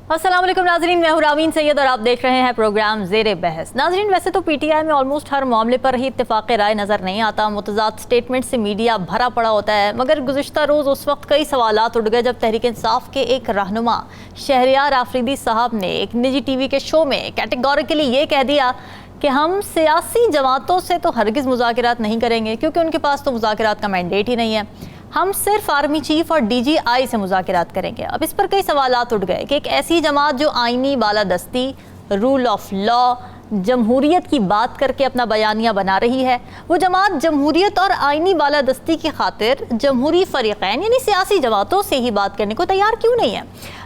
अस्सलाम वालेकुम नाज़रीन, मैं हूं रावीन सैयद और आप देख रहे हैं प्रोग्राम ज़ेरे बहस। नाज़रीन, वैसे तो पीटीआई में ऑलमोस्ट हर मामले पर ही इत्तेफाक राय नज़र नहीं आता, मुतज़ाद स्टेटमेंट से मीडिया भरा पड़ा होता है। मगर गुज़िश्ता रोज़ उस वक्त कई सवालात उठ गए जब तहरीक इंसाफ के एक रहनुमा शहरियार आफरीदी साहब ने एक निजी टीवी के शो में कैटेगोरिकली ये कह दिया कि हम सियासी जमातों से तो हरगिज़ मुज़ाकरात नहीं करेंगे, क्योंकि उनके पास तो मुज़ाकरात का मैंडेट ही नहीं है। हम सिर्फ आर्मी चीफ और डीजीआई से मुज़ाकरात करेंगे। अब इस पर कई सवालात उठ गए कि एक ऐसी जमात जो आईनी बालादस्ती, रूल ऑफ लॉ, जमहूरियत की बात करके अपना बयानिया बना रही है, वो जमात जमहूरियत और आईनी बालादस्ती की खातिर जमहूरी फरीक़ैन यानी सियासी जमातों से ही बात करने को तैयार क्यों नहीं है?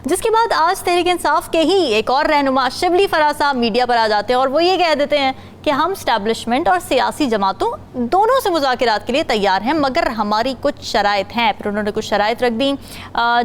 जिसके बाद आज तहरीक इंसाफ के ही एक और रहनुमा शिबली फराज साहब मीडिया पर आ जाते हैं और वो ये कह देते हैं कि हम स्टैब्लिशमेंट और सियासी जमातों दोनों से मुज़ाकरात के लिए तैयार हैं, मगर हमारी कुछ शराइत हैं। फिर उन्होंने कुछ शराइत रख दी,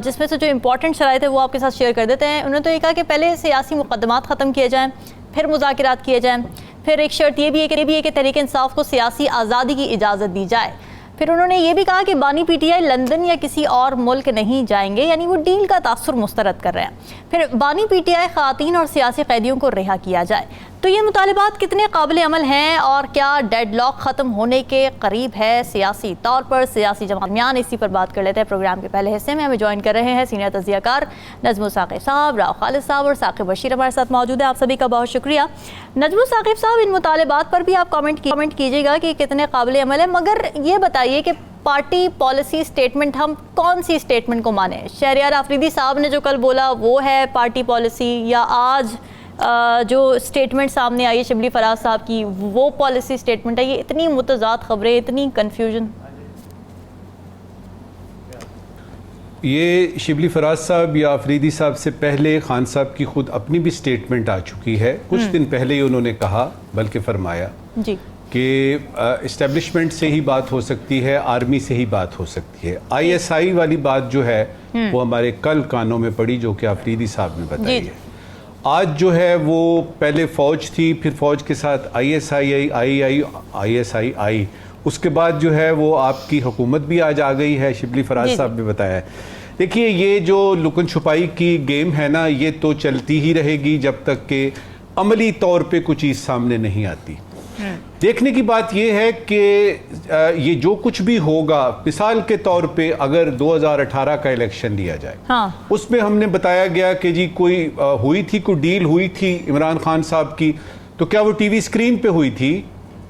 जिसमें से जो इंपॉर्टेंट शराइत है वो आपके साथ शेयर कर देते हैं। उन्होंने तो ये कहा कि पहले सियासी मुकदमात ख़त्म किए जाएँ, फिर मुज़ाकरात किए जाएँ। फिर एक शर्त ये भी है कि तहरीक इंसाफ को सियासी आज़ादी की इजाज़त दी जाए। फिर उन्होंने ये भी कहा कि बानी पीटीआई लंदन या किसी और मुल्क नहीं जाएंगे, यानी वो डील का तासुर मुस्तरद कर रहे हैं। फिर बानी पीटीआई ख़वातीन और सियासी कैदियों को रिहा किया जाए। तो ये मुतालिबात कितने काबिल अमल हैं और क्या डेडलॉक ख़त्म होने के करीब है सियासी तौर पर, सियासी जमात? इसी पर बात कर लेते हैं। प्रोग्राम के पहले हिस्से में हमें ज्वाइन कर रहे हैं सीनियर तज़कियाकार नजमुल साकिब साहब, राव खालिद साहब और साकिब बशीर हमारे साथ मौजूद है। आप सभी का बहुत शुक्रिया। नजमुल साकिब साहब, इन मुतालिबात पर भी आप कमेंट कीजिएगा कि कितने काबिल अमल है, मगर ये बताइए कि पार्टी पॉलिसी स्टेटमेंट हम कौन सी स्टेटमेंट को माने? शहरियार आफरीदी साहब ने जो कल बोला वो है पार्टी पॉलिसी, या आज जो स्टेटमेंट सामने आई है शिबली फराज साहब की वो पॉलिसी स्टेटमेंट है? ये इतनी मुतज़ाद खबरें, इतनी कन्फ्यूजन। ये शिबली फराज साहब या आफरीदी साहब से पहले खान साहब की खुद अपनी भी स्टेटमेंट आ चुकी है। कुछ दिन पहले ही उन्होंने कहा, बल्कि फरमाया जी कि इस्टेब्लिशमेंट से ही बात हो सकती है, आर्मी से ही बात हो सकती है। ISI वाली बात जो है वो हमारे कल कानों में पड़ी, जो कि आफरीदी साहब ने बताई है। आज जो है वो पहले फ़ौज थी, फिर फ़ौज के साथ ISI आई, उसके बाद जो है वो आपकी हुकूमत भी आज आ गई है। शिबली फराज साहब ने बताया। देखिए, ये जो लुकन छुपाई की गेम है ना, ये तो चलती ही रहेगी जब तक कि अमली तौर पे कुछ चीज़ सामने नहीं आती। देखने की बात यह है कि ये जो कुछ भी होगा, मिसाल के तौर पे अगर 2018 का इलेक्शन लिया जाए, उसमें हमने बताया गया कि जी कोई हुई थी, कोई डील हुई थी इमरान खान साहब की, तो क्या वो टीवी स्क्रीन पे हुई थी?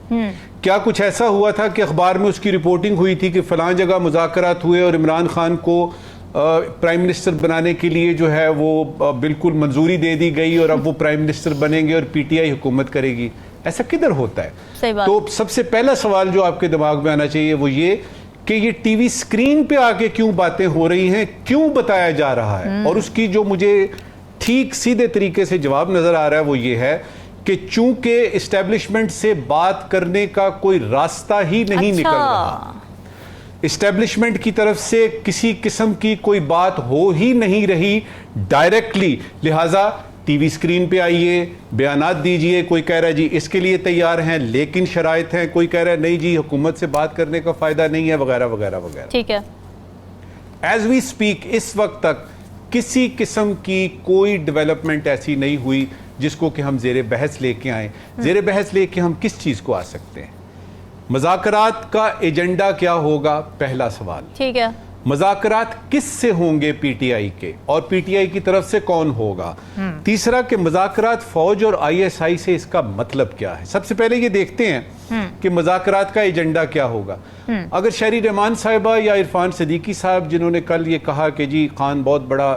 क्या कुछ ऐसा हुआ था कि अखबार में उसकी रिपोर्टिंग हुई थी कि फलां जगह मुज़ाकरात हुए और इमरान खान को प्राइम मिनिस्टर बनाने के लिए जो है वो बिल्कुल मंजूरी दे दी गई और अब वो प्राइम मिनिस्टर बनेंगे और PTI हुकूमत करेगी? ऐसा किधर होता है? सही बात। तो सबसे पहला सवाल जो आपके दिमाग में आना चाहिए वो ये कि ये टीवी स्क्रीन पे आके क्यों बातें हो रही हैं, क्यों बताया जा रहा है? और उसकी जो मुझे ठीक सीधे तरीके से जवाब नजर आ रहा है वो ये है कि चूंकि इस्टेब्लिशमेंट से बात करने का कोई रास्ता ही नहीं निकल रहा, इस्टेब्लिशमेंट की तरफ से किसी किस्म की कोई बात हो ही नहीं रही डायरेक्टली, लिहाजा टीवी स्क्रीन पे आइए, बयानात दीजिए। कोई कह रहा है जी इसके लिए तैयार हैं लेकिन शराइत हैं, कोई कह रहा है नहीं जी हुकूमत से बात करने का फायदा नहीं है, वगैरह वगैरह वगैरह। ठीक है। एज वी स्पीक इस वक्त तक किसी किस्म की कोई डेवलपमेंट ऐसी नहीं हुई जिसको कि हम ज़ेरे बहस लेके आए। ज़ेरे बहस लेके हम किस चीज़ को आ सकते हैं? मुज़ाकरात का एजेंडा क्या होगा? पहला सवाल। ठीक है। मुज़ाकरात किस से होंगे? PTI के, और PTI की तरफ से कौन होगा? तीसरा कि मुज़ाकरात फौज और ISI से, इसका मतलब क्या है? सबसे पहले ये देखते हैं कि मुज़ाकरात का एजेंडा क्या होगा। अगर शहरी रहमान साहिबा या इरफान सदीकी साहब, जिन्होंने कल ये कहा कि जी खान बहुत बड़ा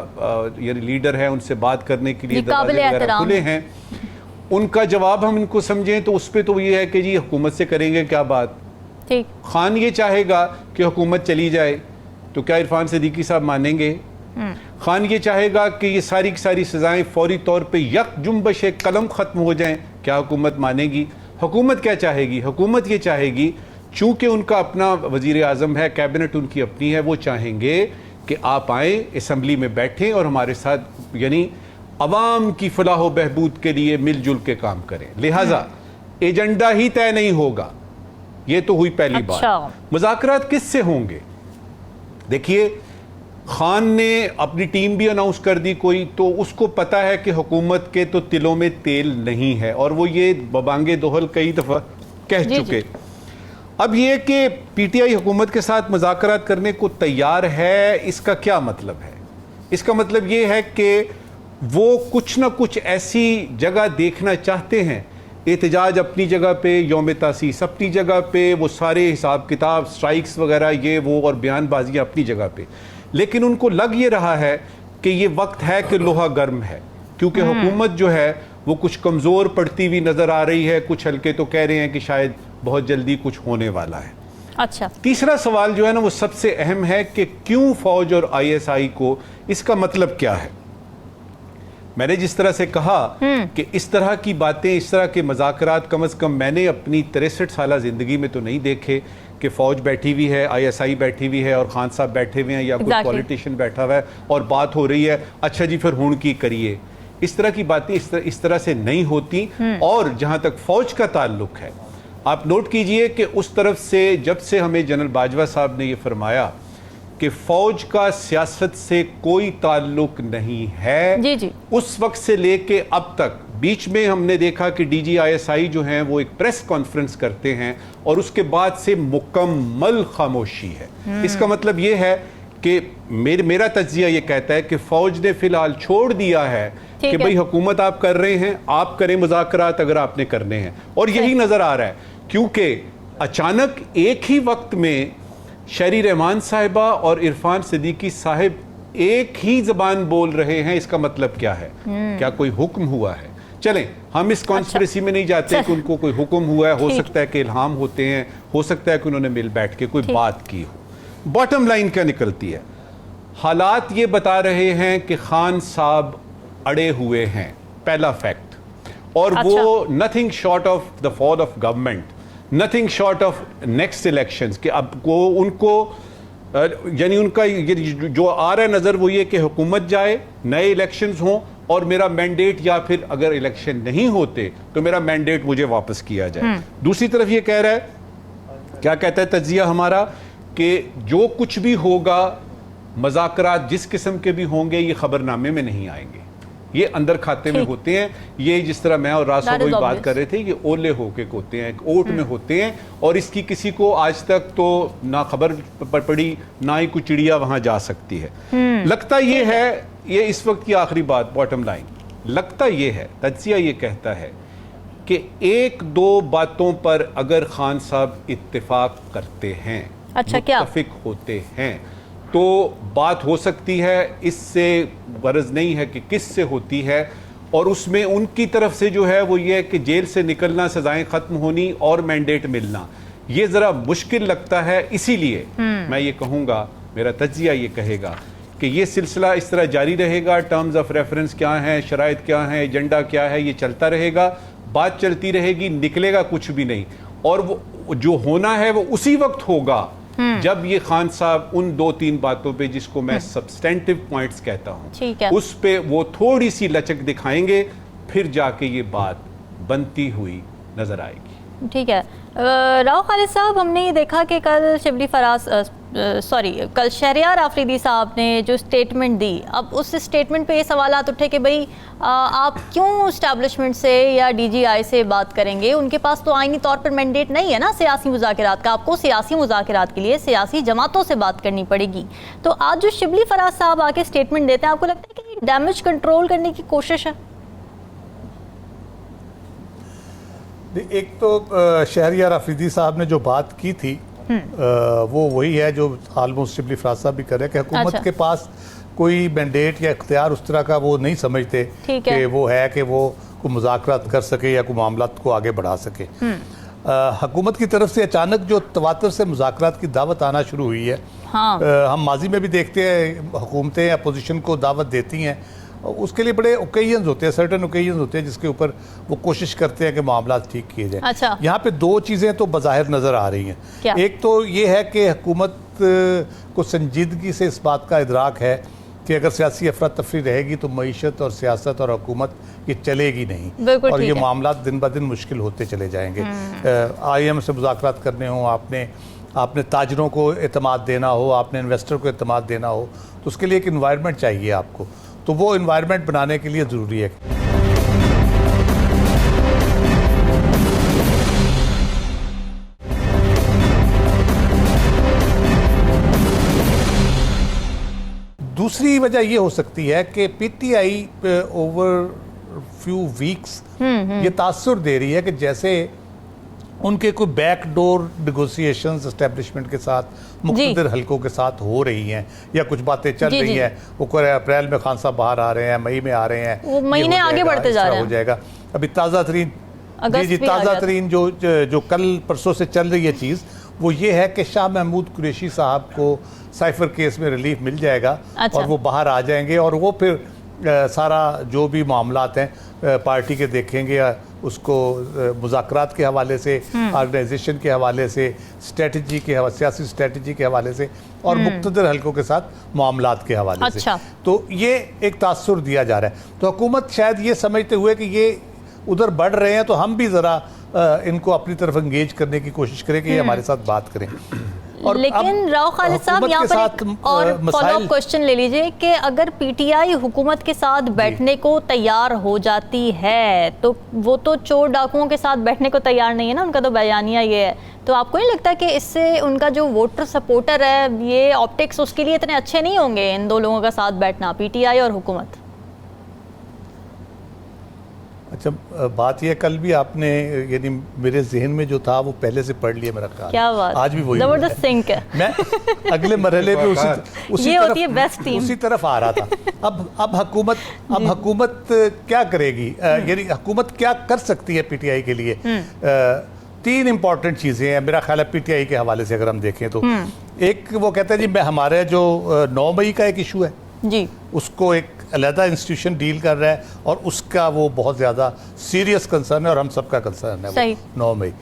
यानी लीडर है, उनसे बात करने के लिए दरवाजे वगैरह खुले हैं, उनका जवाब हम इनको समझें तो उस पर तो ये है कि जी हुकूमत से करेंगे क्या बात? ठीक। खान ये चाहेगा कि हुकूमत चली जाए, तो क्या इरफान सदीकी साहब मानेंगे? खान ये चाहेगा कि ये सारी की सारी सजाएं फौरी तौर पे यक जुम्बश कलम ख़त्म हो जाएं, क्या हुकूमत मानेगी? हुकूमत क्या चाहेगी? हुकूमत ये चाहेगी, चूंकि उनका अपना वज़ीर आज़म है, कैबिनेट उनकी अपनी है, वो चाहेंगे कि आप आएँ, असम्बली में बैठें और हमारे साथ यानी अवाम की फलाह व बहबूद के लिए मिलजुल के काम करें। लिहाजा एजेंडा ही तय नहीं होगा, ये तो हुई पहली बात। मुज़ाकरात किस से होंगे? देखिए, खान ने अपनी टीम भी अनाउंस कर दी कोई, तो उसको पता है कि हुकूमत के तो तिलों में तेल नहीं है, और वो ये बबांगे दोहल कई दफ़ा कह चुके। अब ये कि पीटीआई हुकूमत के साथ मुज़ाकरात करने को तैयार है, इसका क्या मतलब है? इसका मतलब ये है कि वो कुछ ना कुछ ऐसी जगह देखना चाहते हैं, एहतजाज अपनी जगह पे, यौम तासीस अपनी जगह पे, वो सारे हिसाब किताब, स्ट्राइक्स वगैरह ये वो और बयानबाजियाँ अपनी जगह पे, लेकिन उनको लग ये रहा है कि ये वक्त है कि लोहा गर्म है, क्योंकि हुकूमत जो है वो कुछ कमज़ोर पड़ती हुई नज़र आ रही है। कुछ हल्के तो कह रहे हैं कि शायद बहुत जल्दी कुछ होने वाला है। अच्छा, तीसरा सवाल जो है ना वो सबसे अहम है कि क्यों फौज और आईएसआई को, इसका मतलब क्या है? मैंने जिस तरह से कहा कि इस तरह की बातें, इस तरह के मज़ाकरात कम अज़ कम मैंने अपनी 63 साल ज़िंदगी में तो नहीं देखे कि फ़ौज बैठी हुई है, आईएसआई बैठी हुई है और खान साहब बैठे हुए हैं या कोई पॉलिटिशियन बैठा हुआ है और बात हो रही है, अच्छा जी फिर हुण की करिए। इस तरह की बातें इस तरह से नहीं होती। और जहाँ तक फ़ौज का ताल्लुक है, आप नोट कीजिए कि उस तरफ से जब से हमें जनरल बाजवा साहब ने ये फरमाया कि फौज का सियासत से कोई ताल्लुक नहीं है, जी जी, उस वक्त से लेके अब तक बीच में हमने देखा कि डीजीआईएसआई जो हैं वो एक प्रेस कॉन्फ्रेंस करते हैं और उसके बाद से मुकम्मल खामोशी है। इसका मतलब ये है कि मेरा तज्जिया ये कहता है कि फौज ने फिलहाल छोड़ दिया है कि भाई हुकूमत आप कर रहे हैं, आप करें मुज़ाकरात अगर आपने करने हैं, और यही नजर आ रहा है, क्योंकि अचानक एक ही वक्त में शहरी रहमान साहिबा और इरफान सिद्दीकी साहिब एक ही जबान बोल रहे हैं। इसका मतलब क्या है? क्या कोई हुक्म हुआ है? चलें, हम इस कॉन्स्पिरेसी में नहीं जाते कि उनको कोई हुक्म हुआ है, हो सकता है कि इल्हाम होते हैं, हो सकता है कि उन्होंने मिल बैठ के कोई बात की हो। बॉटम लाइन क्या निकलती है? हालात ये बता रहे हैं कि खान साहब अड़े हुए हैं, पहला फैक्ट, और वो nothing short of the fall of government, nothing short of next elections, कि अब को उनको यानी उनका ये जो आ रहा है नजर वो ये कि हुकूमत जाए, नए इलेक्शंस हों और मेरा मैंडेट, या फिर अगर इलेक्शन नहीं होते तो मेरा मैंडेट मुझे वापस किया जाए। दूसरी तरफ ये कह रहा है, क्या कहता है तज्जिया हमारा, कि जो कुछ भी होगा, मज़ाकरात जिस किस्म के भी होंगे, ये खबरनामे में नहीं आएंगे, ये अंदर खाते में होते हैं। ये जिस तरह मैं और रासो को बात कर रहे थे, ये ओले होके होते हैं, ओट में होते हैं, और इसकी किसी को आज तक तो ना खबर पड़ी, ना ही कोई चिड़िया वहां जा सकती है। लगता ये है, ये इस वक्त की आखिरी बात, बॉटम लाइन, लगता ये है, तज्जिया ये कहता है कि एक दो बातों पर अगर खान साहब इत्तेफाक करते हैं, मुत्तफिक होते हैं, तो बात हो सकती है। इससे गरज नहीं है कि किस से होती है, और उसमें उनकी तरफ से जो है वो ये है कि जेल से निकलना, सजाएं खत्म होनी और मैंडेट मिलना, ये ज़रा मुश्किल लगता है। इसीलिए मैं ये कहूँगा, मेरा तज्जिया ये कहेगा कि ये सिलसिला इस तरह जारी रहेगा। टर्म्स ऑफ रेफरेंस क्या हैं, शराइत क्या हैं, एजेंडा क्या है, ये चलता रहेगा, बात चलती रहेगी, निकलेगा कुछ भी नहीं। और वो जो होना है वो उसी वक्त होगा जब ये खान साहब उन दो तीन बातों पे, जिसको मैं सब्सटेंटिव पॉइंट्स कहता हूं, उस पे वो थोड़ी सी लचक दिखाएंगे, फिर जाके ये बात बनती हुई नजर आएगी। ठीक है। राव खालिद साहब, हमने ये देखा कि कल शिबली फराज कल शहरियार आफरीदी साहब ने जो स्टेटमेंट दी, अब उस स्टेटमेंट पे ये सवालात उठे कि भाई आप क्यों इस्टेब्लिशमेंट से या डीजीआई से बात करेंगे? उनके पास तो आईनी तौर पर मैंडेट नहीं है ना सियासी मुज़ाकरात का, आपको सियासी मुज़ाकरात के लिए सियासी जमातों से बात करनी पड़ेगी। तो आज जो शिबली फराज साहब आके स्टेटमेंट देते हैं, आपको लगता है कि डैमेज कंट्रोल करने की कोशिश है? एक तो शहरियार आफरीदी साहब ने जो बात की थी वो वही है जो आलमोस्ट शिबली फराज साहब भी कर रहे हैं कि हुकूमत के पास कोई मैंडेट या इख्तियार उस तरह का वो नहीं समझते कि वो है कि वो कोई मुज़ाकरात कर सके या कोई मामलात को आगे बढ़ा सके। हुकूमत की तरफ से अचानक जो तवातर से मुज़ाकरात की दावत आना शुरू हुई है, हम माजी में भी देखते हैं हुकूमतें अपोजिशन को दावत देती हैं, उसके लिए बड़े ओकेजन्स होते हैं, सर्टन ओकेजन्स होते हैं जिसके ऊपर वो कोशिश करते हैं कि मामला ठीक किए जाएं। अच्छा। यहाँ पे दो चीज़ें तो बज़ाहिर नज़र आ रही हैं। एक तो ये है कि हुकूमत को संजीदगी से इस बात का इदराक है कि अगर सियासी अफरा तफरी रहेगी तो मईशत और सियासत और हुकूमत ये चलेगी नहीं, और ये मामला दिन ब दिन मुश्किल होते चले जाएंगे। IM से मुज़ाकरात करने हों आपने आपने ताजरों को एतमाद देना हो, आपने इन्वेस्टर को एतमाद देना हो, तो उसके लिए एक इन्वायरमेंट चाहिए आपको। तो वो इन्वायरमेंट बनाने के लिए ज़रूरी है। दूसरी वजह ये हो सकती है कि पीटीआई ओवर फ्यू वीक्स ये तासुर दे रही है कि जैसे उनके कोई बैकडोर नेगोशिएशंस एस्टेब्लिशमेंट के साथ मुख्तलिफ हलकों के साथ हो रही हैं, या कुछ बातें चल रही हैं। वो कह रहे हैं अप्रैल में खान साहब बाहर आ रहे हैं, मई में आ रहे हैं, वो महीने आगे बढ़ते जा रहे हैं, हो जाएगा। अभी ताज़ा तरीन जो कल परसों से चल रही है चीज़, वो ये है कि शाह महमूद कुरैशी साहब को साइफर केस में रिलीफ मिल जाएगा। अच्छा। और वो बाहर आ जाएंगे और वो फिर सारा जो भी मामलात हैं पार्टी के देखेंगे, उसको मुज़ाकरात के हवाले से, ऑर्गेनाइजेशन के हवाले से, स्ट्रेटजी के हवाले, सियासी स्ट्रेटजी के हवाले से, और मुख्तलिफ हलकों के साथ मामलात के हवाले अच्छा। से। तो ये एक तासुर दिया जा रहा है। तो हुकूमत शायद ये समझते हुए कि ये उधर बढ़ रहे हैं, तो हम भी ज़रा इनको अपनी तरफ एंगेज करने की कोशिश करें कि ये हमारे साथ बात करें। और लेकिन राव खालिद साहब यहाँ पर एक और फॉलोअप क्वेश्चन ले लीजिए कि अगर पीटीआई हुकूमत के साथ बैठने को तैयार हो जाती है, तो वो तो चोर डाकुओं के साथ बैठने को तैयार नहीं है ना, उनका तो बयानिया ये है। तो आपको नहीं लगता कि इससे उनका जो वोटर सपोर्टर है, ये ऑप्टिक्स उसके लिए इतने अच्छे नहीं होंगे, इन दो लोगों का साथ बैठना, पीटीआई और हुकूमत? अच्छा, बात यह कल भी आपने, यानी मेरे जहन में जो था वो पहले से पढ़ लिया मेरा ख्याल। क्या बात, आज भी वही जबरदस्त सिंक है। मैं अगले मरहले पे उसी तरफ आ रहा था। अब हुकूमत क्या करेगी, यानी हुकूमत क्या कर सकती है पीटीआई के लिए? तीन इंपॉर्टेंट चीज़ें हैं मेरा ख्याल है पीटीआई के हवाले से अगर हम देखें तो। एक, वो कहते हैं जी मैं हमारे जो 9 मई का एक इशू है जी, उसको एक अलहदा इंस्टीट्यूशन डील कर रहा है, और उसका वो बहुत ज़्यादा सीरियस कंसर्न है और हम सबका कंसर्न है 9 मई।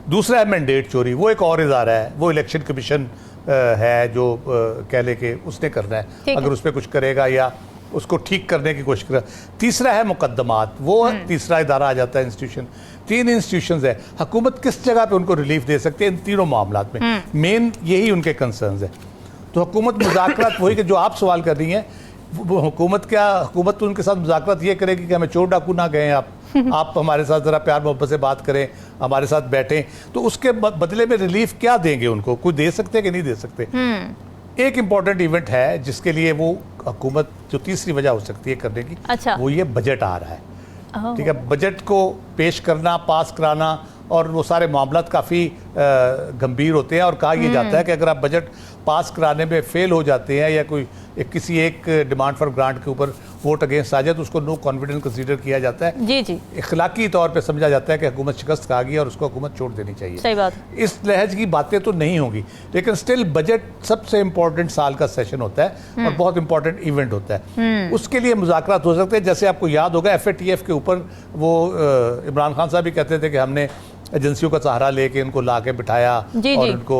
दूसरा है मैंडेट चोरी, वो एक और इदारा है, वो इलेक्शन कमीशन है जो कह ले के उसने करना है, अगर उस पर कुछ करेगा या उसको ठीक करने की कोशिश करेगा। तीसरा है मुकद्दमात, वो तीसरा इदारा आ जाता है इंस्टीट्यूशन। 3 इंस्टीट्यूशंस है, हुकूमत किस जगह पे उनको रिलीफ दे सकते हैं इन तीनों मामलात में, मेन यही उनके कंसर्न्स है। तो हुकूमत मुज़ाकरात, वही कि जो आप सवाल कर रही हैं, हुकूमत तो उनके साथ मुज़ाकरात ये करेगी कि हमें चोर डाकू ना गए आप हमारे साथ ज़रा प्यार मोहब्बत से बात करें, हमारे साथ बैठें। तो उसके बदले में रिलीफ क्या देंगे उनको, कुछ दे सकते हैं कि नहीं दे सकते? एक इम्पॉर्टेंट इवेंट है जिसके लिए वो हुकूमत, जो तीसरी वजह हो सकती है करने की, अच्छा। वो ये बजट आ रहा है। ठीक है, बजट को पेश करना, पास कराना, और वो सारे मामलात काफ़ी गंभीर होते हैं, और कहा यह जाता है कि अगर आप बजट पास कराने में फेल हो जाते हैं या कोई किसी एक डिमांड फॉर ग्रांट के ऊपर वोट अगेंस्ट आ जाए, तो उसको नो कॉन्फिडेंस कंसीडर किया जाता है। जी। इखलाकी तौर पे समझा जाता है कि हुकूमत शिकस्त खा गई और उसको हुकूमत छोड़ देनी चाहिए। सही बात। इस लहज की बातें तो नहीं होंगी, लेकिन स्टिल बजट सबसे इम्पोर्टेंट साल का सेशन होता है और बहुत इंपॉर्टेंट इवेंट होता है। उसके लिए मुज़ाकरात हो सकते हैं। जैसे आपको याद होगा FATF के ऊपर वो इमरान खान साहब भी कहते थे कि हमने एजेंसियों का सहारा लेके उनको ला के बिठाया और उनको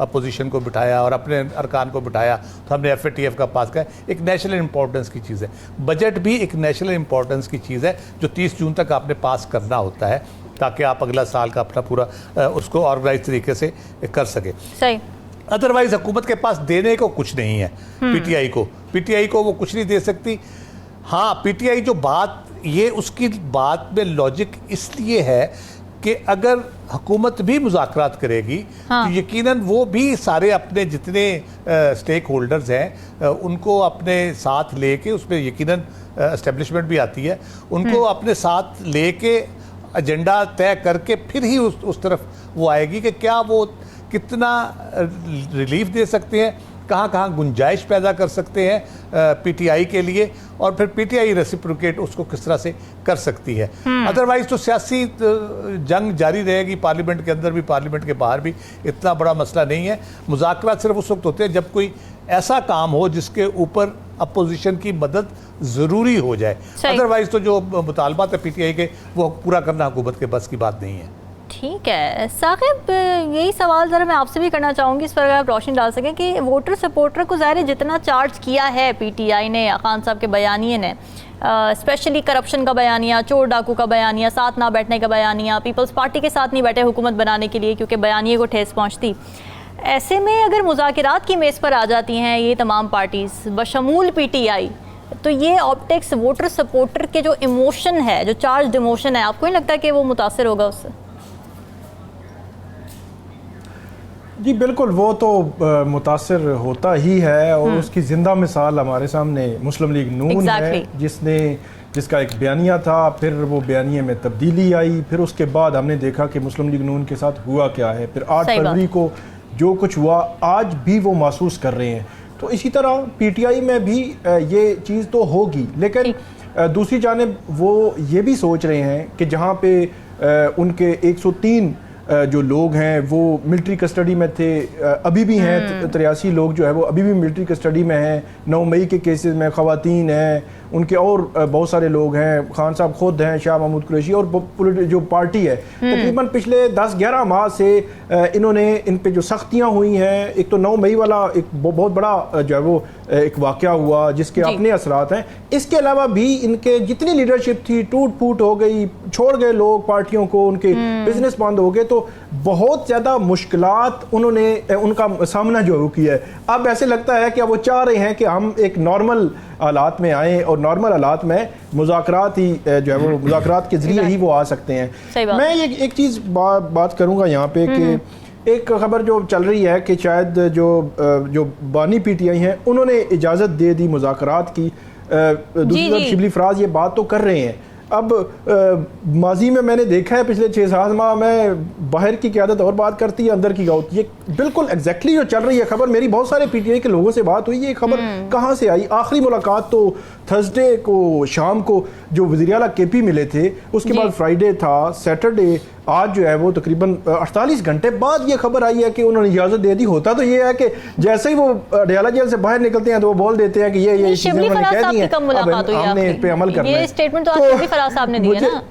अपोजिशन को बिठाया और अपने अरकान को बिठाया, तो हमने FATF का पास किया। एक नेशनल इंपॉर्टेंस की चीज़ है, बजट भी एक नेशनल इंपॉर्टेंस की चीज़ है जो 30 जून तक आपने पास करना होता है, ताकि आप अगला साल का अपना पूरा उसको ऑर्गेनाइज तरीके से कर सके। सही। अदरवाइज हुकूमत के पास देने को कुछ नहीं है पीटीआई को वो कुछ नहीं दे सकती। हाँ, पीटीआई जो बात, ये उसकी बात में लॉजिक इसलिए है कि अगर हुकूमत भी मुज़ाकरात करेगी, हाँ। तो यकीनन वो भी सारे अपने जितने स्टेक होल्डर्स हैं उनको अपने साथ लेके, उसमें यकीनन एस्टेब्लिशमेंट भी आती है, उनको अपने साथ लेके एजेंडा तय करके फिर ही उस तरफ वो आएगी कि क्या वो कितना रिलीफ दे सकते हैं, कहाँ गुंजाइश पैदा कर सकते हैं पीटीआई के लिए, और फिर पीटीआई रेसिप्रोकेट उसको किस तरह से कर सकती है। अदरवाइज तो सियासी जंग जारी रहेगी, पार्लियामेंट के अंदर भी पार्लियामेंट के बाहर भी। इतना बड़ा मसला नहीं है। मुज़ाकरात सिर्फ उस वक्त होते हैं जब कोई ऐसा काम हो जिसके ऊपर अपोजिशन की मदद ज़रूरी हो जाए। अदरवाइज तो जो मुतालबात है पीटीआई के, वो पूरा करना हुकूमत के बस की बात नहीं है। ठीक है साकिब, यही सवाल ज़रा मैं आपसे भी करना चाहूँगी, इस पर अगर आप रोशनी डाल सकें कि वोटर सपोर्टर को ज़ाहिर जितना चार्ज किया है पीटीआई ने, खान साहब के बयानिए ने, स्पेशली करप्शन का बयानिया, चोर डाकू का बयानिया, साथ ना बैठने का बयानिया, पीपल्स पार्टी के साथ नहीं बैठे हुकूमत बनाने के लिए क्योंकि बयानिए को ठेस पहुँचती, ऐसे में अगर मुज़ाकरात की मेज़ पर आ जाती हैं ये तमाम पार्टीज़ बशमूल पीटीआई, तो ये ऑप्टिक्स वोटर सपोर्टर के जो इमोशन है, जो चार्ज इमोशन है, आपको नहीं लगता कि वो मुतासर होगा उससे? जी बिल्कुल, वो तो मुतासर होता ही है और उसकी ज़िंदा मिसाल हमारे सामने मुस्लिम लीग नून है, जिसका एक बयानिया था, फिर वो बयानिए में तब्दीली आई, फिर उसके बाद हमने देखा कि मुस्लिम लीग नून के साथ हुआ क्या है, फिर 8 फरवरी को जो कुछ हुआ आज भी वो महसूस कर रहे हैं। तो इसी तरह पीटीआई में भी ये चीज़ तो होगी, लेकिन दूसरी जानिब वो ये भी सोच रहे हैं कि जहाँ पे उनके 103 जो लोग हैं वो मिलिट्री कस्टडी में थे, अभी भी हैं 83 लोग जो है वो अभी भी मिलिट्री कस्टडी में हैं। 9 मई के केसेस में ख़वातीन हैं, उनके और बहुत सारे लोग हैं, खान साहब खुद हैं, शाह महमूद कुरैशी, और जो पार्टी है तकरीबन पिछले 10-11 माह से इन्होंने इन पे जो सख्तियाँ हुई हैं, एक तो 9 मई वाला एक बहुत बड़ा जो है वो एक वाक़या हुआ जिसके अपने असरात हैं, इसके अलावा भी इनके जितनी लीडरशिप थी टूट फूट हो गई, छोड़ गए लोग पार्टियों को, उनके बिजनेस बंद हो गए, तो बहुत ज़्यादा मुश्किलात उन्होंने उनका सामना जो है किया है। अब ऐसे लगता है कि वो चाह रहे हैं कि हम एक नॉर्मल हालात में आएँ और नॉर्मल हालात में मुज़ाकरात ही जो है वो मुज़ाकरात के ज़रिए ही वो आ सकते हैं। मैं एक चीज़ बात करूँगा यहाँ पे कि एक खबर जो चल रही है कि शायद जो बानी पीटीआई हैं उन्होंने इजाज़त दे दी मुज़ाकरात की। दूसरी तरफ शिबली फराज ये बात तो कर रहे हैं। अब माजी में मैंने देखा है पिछले 6-7 माह में बाहर की क़यादत और बात करती है, अंदर की गाउत, ये बिल्कुल एग्जैक्टली जो चल रही है खबर। मेरी बहुत सारे पीटीआई के लोगों से बात हुई, ये खबर कहाँ से आई। आखिरी मुलाकात तो थर्सडे को शाम को जो वज़ीर आला केपी मिले थे, उसके बाद फ्राइडे था, सैटरडे, आज जो है वो तकरीबन 48 घंटे बाद ये खबर आई है कि उन्होंने इजाज़त दे दी। होता तो ये है कि जैसे ही वो अडयाला जेल से बाहर निकलते हैं तो वो बोल देते हैं कि ये चीज़ें उन्होंने कह दी हैं, अब हमने इस पे अमल करना है। ये स्टेटमेंट तो शिबली फराज साहब ने दी है ना?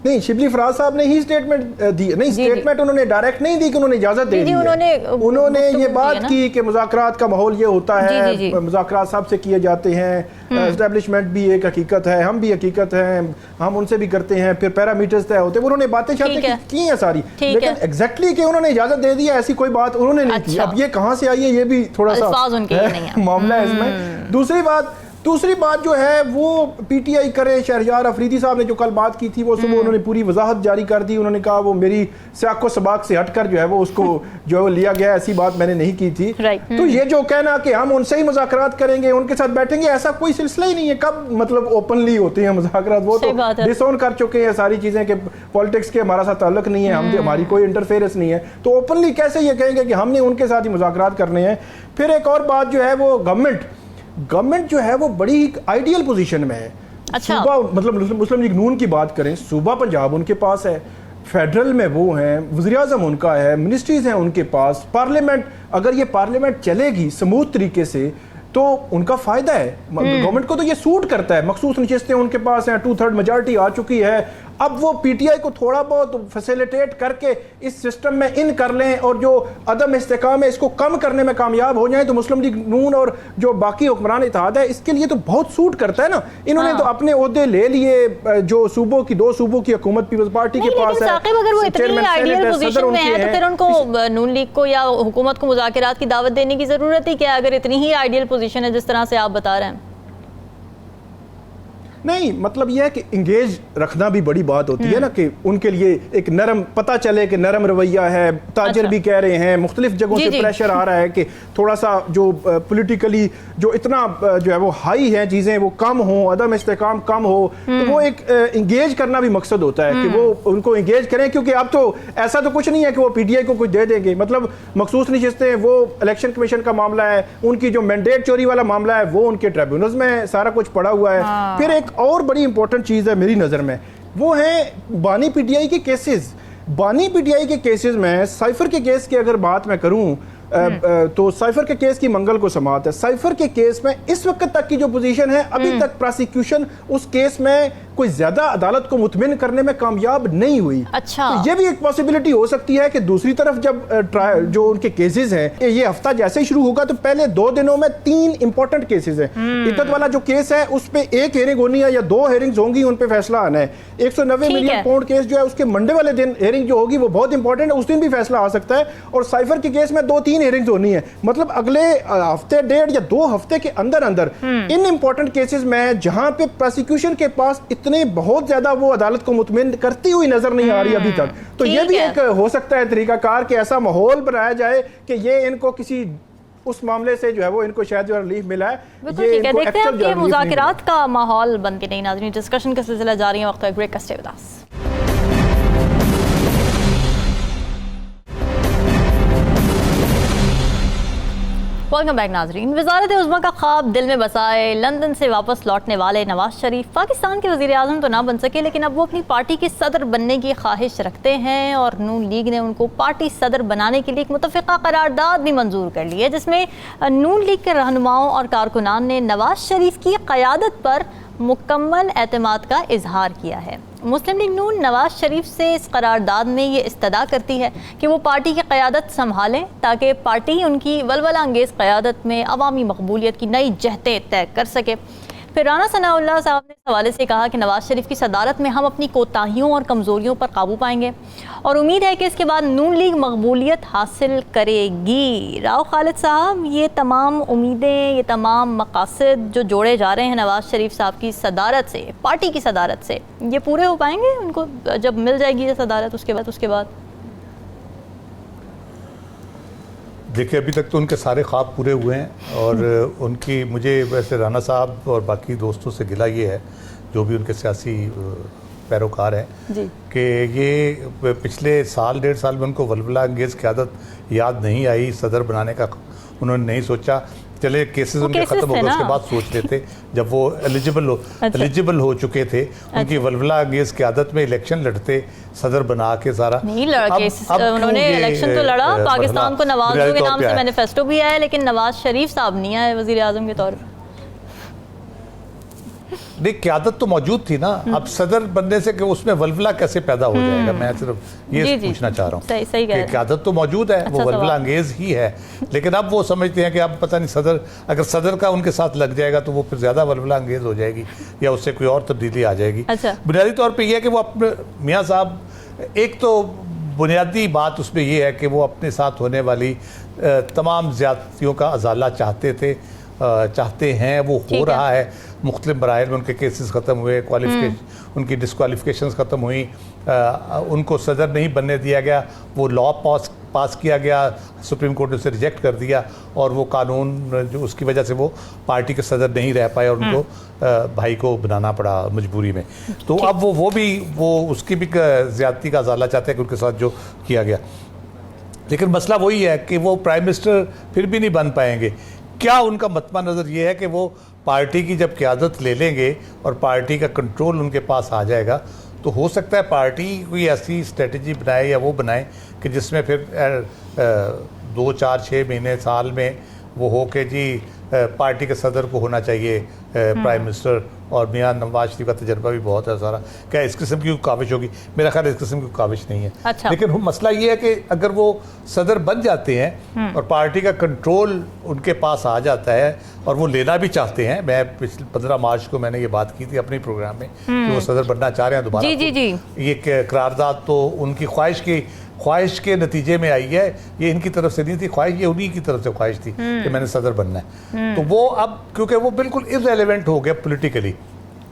नहीं, शिबली फराज साहब ने ही स्टेटमेंट दी। नहीं, स्टेटमेंट उन्होंने डायरेक्ट नहीं दी कि उन्होंने इजाजत दे दी। उन्होंने ये बात की कि मुज़ाकरात का माहौल ये होता है, मुज़ाकरात सबसे किए जाते हैं, एस्टेब्लिशमेंट भी एक हकीकत है, हम भी हकीकत हैं, हम उनसे भी करते हैं, फिर पैरामीटर्स तय होते हैं। उन्होंने बातें की हैं सारी, लेकिन एग्जैक्टली कि उन्होंने इजाजत दे दी है ऐसी कोई बात उन्होंने नहीं की। अब ये कहाँ से आई है ये भी थोड़ा सा मामला है इसमें। दूसरी बात जो है वो पीटीआई करे, शहरयार अफरीदी साहब ने जो कल बात की थी वो सुबह उन्होंने पूरी वजाहत जारी कर दी। उन्होंने कहा वो मेरी साको सबाक से हटकर जो है वो उसको जो है वो लिया गया, ऐसी बात मैंने नहीं की थी। तो ये जो कहना कि हम उनसे ही मुज़ाकरात करेंगे, उनके साथ बैठेंगे, ऐसा कोई सिलसिला ही नहीं है। कब मतलब ओपनली होते हैं मुज़ाकरात, वो तो डिसऑन कर चुके हैं सारी चीज़ें कि पॉलिटिक्स के हमारा साथ ताल्लुक नहीं है, हम हमारी कोई इंटरफेरेंस नहीं है। तो ओपनली कैसे ये कहेंगे कि हमने उनके साथ ही मुज़ाकरात करने हैं। फिर एक और बात जो है वो गवर्नमेंट जो है वो बड़ी आइडियल पोजीशन में है। अच्छा। सूबा मतलब मुस्लिम लीग नून की बात करें, सूबा पंजाब उनके पास है, फेडरल में वो हैं, वज़ीर आज़म उनका है, मिनिस्ट्रीज हैं उनके पास, पार्लियामेंट, अगर ये पार्लियामेंट चलेगी स्मूथ तरीके से तो उनका फ़ायदा है। गवर्नमेंट को तो ये सूट करता है, मखसूस नशिस्तें उनके पास हैं, 2/3 मेजॉरिटी आ चुकी है। अब वो पीटीआई को थोड़ा बहुत फैसिलिटेट करके इस सिस्टम में इन कर लें और जो अदम इस्तेकाम है इसको कम करने में कामयाब हो जाएं तो मुस्लिम लीग नून और जो बाकी हुक्मरान इत्तेहाद है इसके लिए तो बहुत सूट करता है ना। इन्होंने तो अपने ओहदे ले लिए, जो सूबों की 2 सूबों की हुकूमत पीपल्स पार्टी के पास है। अगर वो इतनी आइडियल पोजीशन में है तो फिर उनको नून लीग को या हुकूमत को मुज़ाकरात की दावत देने की जरूरत ही क्या, अगर इतनी ही आइडियल पोजीशन है जिस तरह से आप बता रहे हैं? नहीं, मतलब यह है कि इंगेज रखना भी बड़ी बात होती है ना, कि उनके लिए एक नरम पता चले कि नरम रवैया है। ताजर भी कह रहे हैं, मुख्तलिफ जगहों से प्रेशर आ रहा है कि थोड़ा सा जो पॉलिटिकली जो इतना जो है वो हाई है चीज़ें वो कम हो, अदम इस्तेकाम कम हो, तो वो एक इंगेज करना भी मकसद होता है कि वो उनको इंगेज करें। क्योंकि अब तो ऐसा तो कुछ नहीं है कि वो पीटीआई को कुछ दे देंगे, मतलब मखसूस नशिस्तें, वो इलेक्शन कमीशन का मामला है, उनकी जो मैंडेट चोरी वाला मामला है वो उनके ट्रिब्यूनल्स में सारा कुछ पड़ा हुआ है। फिर एक और बड़ी इंपॉर्टेंट चीज़ है मेरी नज़र में, वो है बानी पीटीआई के केसेस। बानी पीटीआई के केसेस में साइफर के केस की अगर बात मैं करूं, तो साइफर के केस की मंगल को समाअत है। साइफर के केस में इस वक्त तक की जो पोजीशन है, अभी तक प्रोसिक्यूशन उस केस में कोई ज्यादा अदालत को मुतमिन करने में कामयाब नहीं हुई। अच्छा, तो ये भी एक पॉसिबिलिटी हो सकती है कि दूसरी तरफ जब जो उनके केसेस हैं, ये हफ्ता जैसे ही शुरू होगा तो पहले 2 दिनों में 3 इंपॉर्टेंट केसेस हैं। इद्दत वाला जो केस है उस पे 1 हेयरिंग होनी है या 2 हेयरिंग्स होंगी, उन पे फैसला आना है। 190 मिलियन पाउंड केस जो है उसके मंडे वाले दिन हेयरिंग जो होगी वो बहुत इंपॉर्टेंट है, उस दिन भी फैसला आ सकता है। और साइफर के केस में 2-3 हेयरिंग्स होनी है, मतलब अगले हफ्ते 1.5 या 2 हफ्ते के अंदर अंदर इन इंपॉर्टेंट केसेस में जहां पे प्रोसिक्यूशन के पास इतने बहुत ज्यादा वो अदालत को मुतमिन करती हुई नजर नहीं आ रही अभी तक, तो ये भी एक हो सकता है तरीकाकार कि ऐसा माहौल बनाया जाए कि ये इनको किसी उस मामले से जो है वो इनको शायद जो रिलीफ मिला है। बिल्कुल ठीक है, देखते हैं अब ये मुज़ाकरात का माहौल बन के नहीं। नाज़रीन, डिस्कशन का सिलसिला जारी है, वक्त ब्रेक का, stay with us. Welcome back नाजरीन। वज़ारत उज़्मा का ख्वाब दिल में बसाए लंदन से वापस लौटने वाले नवाज शरीफ पाकिस्तान के वज़ीर आज़म तो ना बन सके, लेकिन अब वो अपनी पार्टी के सदर बनने की ख्वाहिश रखते हैं और नून लीग ने उनको पार्टी सदर बनाने के लिए एक मुतफ़िक़ा करारदाद भी मंजूर कर ली है, जिसमें नून लीग के रहनुमाओं और कारकुनान ने नवाज शरीफ की क़यादत पर मुकम्मल एतमाद का इजहार किया है। मुस्लिम लीग नून नवाज शरीफ से इस करारदाद में ये इस्तदा करती है कि वो पार्टी की क़यादत संभालें ताकि पार्टी उनकी वलवला अंगेज़ क़यादत में अवामी मकबूलियत की नई जहतें तय कर सके। फिर राना सनाउल्लाह साहब ने इस हवाले से कहा कि नवाज शरीफ की सदारत में हम अपनी कोताहियों और कमज़ोरियों पर काबू पाएंगे और उम्मीद है कि इसके बाद नून लीग मकबूलियत हासिल करेगी। राव खालिद साहब, ये तमाम उम्मीदें, ये तमाम मकासद जो जोड़े जा रहे हैं नवाज शरीफ साहब की सदारत से, पार्टी की सदारत से, ये पूरे हो पाएंगे उनको जब मिल जाएगी ये सदारत उसके बाद? देखिए, अभी तक तो उनके सारे ख्वाब पूरे हुए हैं और उनकी, मुझे वैसे राना साहब और बाकी दोस्तों से गिला ये है जो भी उनके सियासी पैरोकार हैं कि ये पिछले साल 1.5 साल में उनको वलवला अंगेज़ क़यादत याद नहीं आई, सदर बनाने का उन्होंने नहीं सोचा। चले केसेस उनके ख़त्म हो गए उसके बाद सोच लेते, जब वो एलिजिबल हो चुके थे, उनकी वलवला अंगेज़ क़यादत में इलेक्शन लड़ते, सदर बना के सारा नहीं लड़ा। उन्होंने इलेक्शन तो लड़ा, पाकिस्तान को नवाजों के नाम से मैनिफेस्टो भी आया, लेकिन नवाज शरीफ साहब नहीं आए वज़ीर आज़म के तौर पर। नहीं, क़यादत तो मौजूद थी ना, अब सदर बनने से कि उसमें वलवला कैसे पैदा हो जाएगा, मैं सिर्फ ये पूछना चाह रहा हूँ कि क़यादत तो मौजूद है, वो वलवला अंगेज़ ही है, लेकिन अब वो समझते हैं कि अब पता नहीं सदर, अगर सदर का उनके साथ लग जाएगा तो वो फिर ज़्यादा वलवला अंगेज़ हो जाएगी या उससे कोई और तब्दीली आ जाएगी। बुनियादी तौर पर यह है कि वो अपने मियाँ साहब, एक तो बुनियादी बात उसमें यह है कि वो अपने साथ होने वाली तमाम ज़्यादतियों का अजाला चाहते हैं, वो हो रहा है। मुख्तलिफ बराइल में उनके केसेस ख़त्म हुए, उनकी डिस्क्वालिफिकेशंस ख़त्म हुई, उनको सदर नहीं बनने दिया गया, वो लॉ पास किया गया, सुप्रीम कोर्ट ने उसे रिजेक्ट कर दिया और वो कानून जो उसकी वजह से वो पार्टी के सदर नहीं रह पाए और उनको भाई को बनाना पड़ा मजबूरी में। तो अब वो उसकी भी ज़्यादती का अजाला चाहते हैं कि उनके साथ जो किया गया, लेकिन मसला वही है कि वो प्राइम मिनिस्टर फिर भी नहीं बन पाएंगे। क्या उनका मतमा नज़र ये है कि वो पार्टी की जब क़यादत ले लेंगे और पार्टी का कंट्रोल उनके पास आ जाएगा तो हो सकता है पार्टी कोई ऐसी स्ट्रेटजी बनाए या वो बनाए कि जिसमें फिर 2, 4, 6 महीने, साल में वो हो के जी पार्टी के सदर को होना चाहिए प्राइम मिनिस्टर, और मियाँ नवाज शरीफ का तजर्बा भी बहुत है सारा। क्या इस किस्म की काविश होगी? मेरा ख्याल इस किस्म की काविश नहीं है। अच्छा। लेकिन मसला ये है कि अगर वो सदर बन जाते हैं और पार्टी का कंट्रोल उनके पास आ जाता है और वो लेना भी चाहते हैं, मैं पिछले 15 मार्च को मैंने ये बात की थी अपने प्रोग्राम में कि वो सदर बनना चाह रहे हैं दोबारा। ये करारदाद तो उनकी ख्वाहिश के नतीजे में आई है, ये इनकी तरफ से नहीं थी ख्वाहिश, ये उन्हीं की तरफ से ख्वाहिश थी कि मैंने सदर बनना है। तो वो अब क्योंकि वो बिल्कुल इररेलेवेंट हो गया पॉलिटिकली,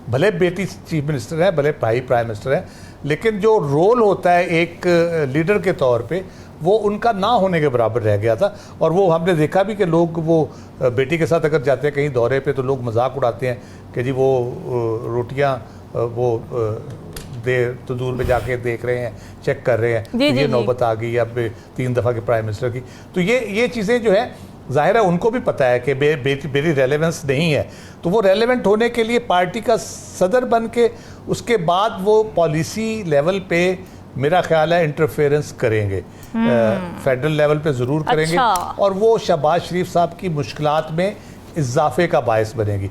भले बेटी चीफ मिनिस्टर है, भले भाई प्राइम मिनिस्टर है, लेकिन जो रोल होता है एक लीडर के तौर पे वो उनका ना होने के बराबर रह गया था। और वो हमने देखा भी कि लोग वो बेटी के साथ अगर जाते हैं कहीं दौरे पे तो लोग मजाक उड़ाते हैं कि जी वो रोटियां वो देर तो दूर में जाके देख रहे हैं, चेक कर रहे हैं, ये नौबत आ गई अब 3 दफ़ा के प्राइम मिनिस्टर की। तो ये चीज़ें जो है ज़ाहिर है उनको भी पता है कि मेरी रेलेवेंस नहीं है, तो वो रेलेवेंट होने के लिए पार्टी का सदर बन के उसके बाद वो पॉलिसी लेवल पे मेरा ख्याल है इंटरफेरेंस करेंगे, फेडरल लेवल पे ज़रूर करेंगे। अच्छा। और वो शहबाज शरीफ साहब की मुश्किलात में इजाफे का बायस बनेगी,